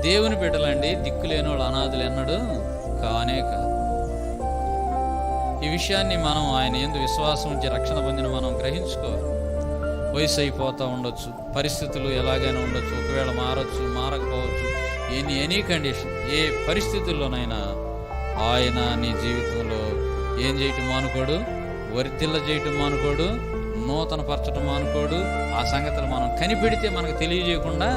దేవుని బిడ్డలండి, దిక్కులేని వాళ్ళు అనాథులు ఎన్నడూ కానే కాదు. ఈ విషయాన్ని మనం ఆయన యందు విశ్వాసం ఉంచి రక్షణ పొందిన మనం గ్రహించుకోవాలి. వయసు అయిపోతూ ఉండొచ్చు, పరిస్థితులు ఎలాగైనా ఉండొచ్చు, ఒకవేళ మారచ్చు, మారకపోవచ్చు, ఎనీ కండిషన్, ఏ పరిస్థితుల్లోనైనా ఆయన నీ జీవితంలో ఏం చేయటం మానుకోడు, వర్ధిల్ల చేయటం మానుకోడు, నూతన పరచటం మానుకోడు. ఆ సంగతులు మనం కనిపెడితే మనకు తెలియజేయకుండా